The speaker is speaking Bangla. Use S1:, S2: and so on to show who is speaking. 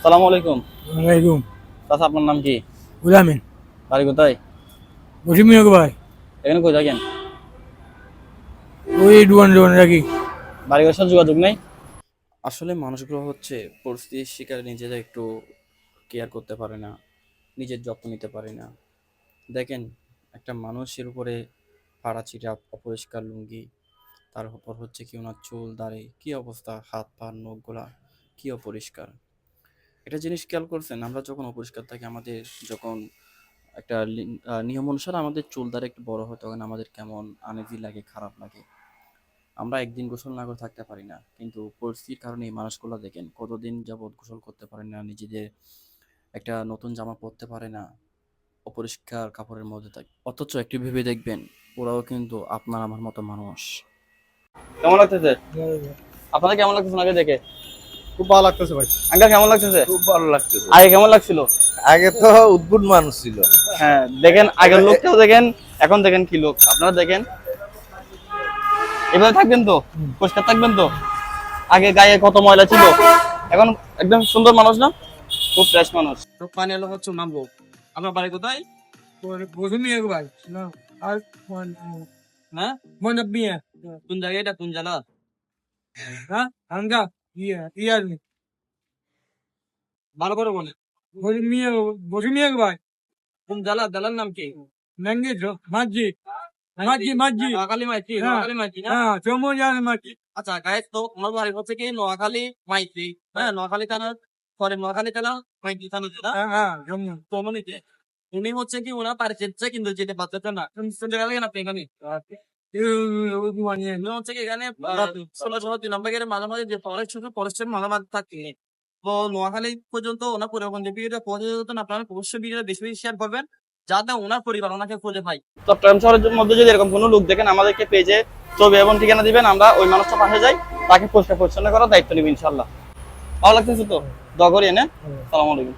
S1: আসসালামু আলাইকুম।
S2: ওয়ালাইকুম।
S1: চাচা, আপনার নাম কি?
S2: উলামিন।
S1: বাড়ি কোথায়?
S2: বসিমিয়াক ভাই।
S1: এখানে কই থাকেন?
S2: ওই ডুয়ান ডুয়ান রাখি।
S1: বাড়িঘর সাথে যোগাযোগ নেই? আসলে মানুষগুলো হচ্ছে পরিস্থিতির শিকারে নিজেরা একটু কেয়ার করতে পারে না, নিজের যত্ন নিতে পারে না। দেখেন, একটা মানুষের উপরে ফাড়া ছিটা, অপরিষ্কার লুঙ্গি, তার উপর হচ্ছে কি ওনার চুল দাড়ি, কি অবস্থা, হাত পা নখগুলা কি অপরিষ্কার। একটা জিনিস খেয়াল করছেন, আমরা যখন অপরিষ্কার থাকি, আমাদের যখন একটা নিয়ম অনুসারে আমাদের চুলদার একটু বড় হয়, তখন আমাদের কেমন আনইজি লাগে, খারাপ লাগে। আমরা একদিন গোসল না করে থাকতে পারি না, কিন্তু পরিস্থিতির কারণে এই মানুষগুলো দেখেন কতদিন যাবৎ গোসল করতে পারে না, নিজেদের একটা নতুন জামা পরতে পারে না, অপরিষ্কার কাপড়ের মধ্যে থাকে। অথচ একটু ভেবে দেখবেন, ওরাও কিন্তু আপনার আমার মতো মানুষ। কেমন লাগতেছে? আপনাদের কেমন লাগতেছে আগে দেখে?
S3: খুব ভালো লাগতেছে ভাই।
S1: আঙ্কেল কেমন লাগতেছে?
S3: খুব ভালো লাগতেছে।
S1: আগে কেমন লাগছিল?
S3: আগে তো উদ্ভুত মানুষ ছিল।
S1: হ্যাঁ, দেখেন আগের লোকটাও দেখেন, এখন দেখেন কি লোক। আপনারা দেখেন, এভাবে থাকবেন তো, পরিষ্কার থাকবেন তো। আগে গায়ে কত ময়লা ছিল, এখন একদম সুন্দর মানুষ না, খুব ফ্রেশ মানুষ। তো পানি এলো হচ্ছে নামবো। আপনার বাড়ি কোথায়?
S2: বসিমিয়াক ভাই। না আর
S1: হ্যাঁ,
S2: মনে বিয়ে।
S1: কোন জায়গা, এটা কোন জেলা?
S2: হ্যাঁ আঙ্গা ইয়ার
S1: ভালো করে বলে।
S2: বসিমিয়াক ভাই।
S1: কোন জেলা? জেলার নাম কি?
S2: নাঙ্গে মাঝি মাঝি মাঝি।
S1: নোয়াখালী মাইতি,
S2: হ্যাঁ।
S1: নোয়াখালী মাইতি না?
S2: হ্যাঁ চমুজান মাঝি।
S1: আচ্ছা গাইস, তো আমার বাড়ি হচ্ছে কি নোয়াখালী মাইতি। হ্যাঁ, নোয়াখালী থানা, সরি নোয়াখালী থানা মাইতি থানা না?
S2: হ্যাঁ হ্যাঁ জম্মু।
S1: কমিউনিটি। উনি হচ্ছে কি ওনার পারিচর্যা কিন্তু যেতে পারতেছে না। কোন জায়গা লাগেন আপনি এখানে? উনি হচ্ছে কি এখানে 16-2 নম্বর গেটের মাঝামাঝি যে ফরেস্ট ছিল, ফরেস্টের মাঝামাঝি থাকে। তো নোয়াখালী পর্যন্ত ওনার পরিবহন যে ভিডিওটা পৌঁছে যেত না, আপনারা অবশ্যই ভিডিওটা বেশি বেশি শেয়ার করবেন, যাতে ওনার পরিবার ওনাকে খুঁজে পায়। চট্টগ্রাম শহরের মধ্যে যদি এরকম কোনো লোক দেখেন, আমাদেরকে পেজে ছবি এবং ঠিকানা দিবেন, আমরা ওই মানুষটা পাশে যাই, তাকে পরিষ্কার পরিচ্ছন্ন করার দায়িত্ব নিব ইনশাল্লাহ। ভালো লাগতেছে তো? দোয়া করি না? সালাম আলাইকুম।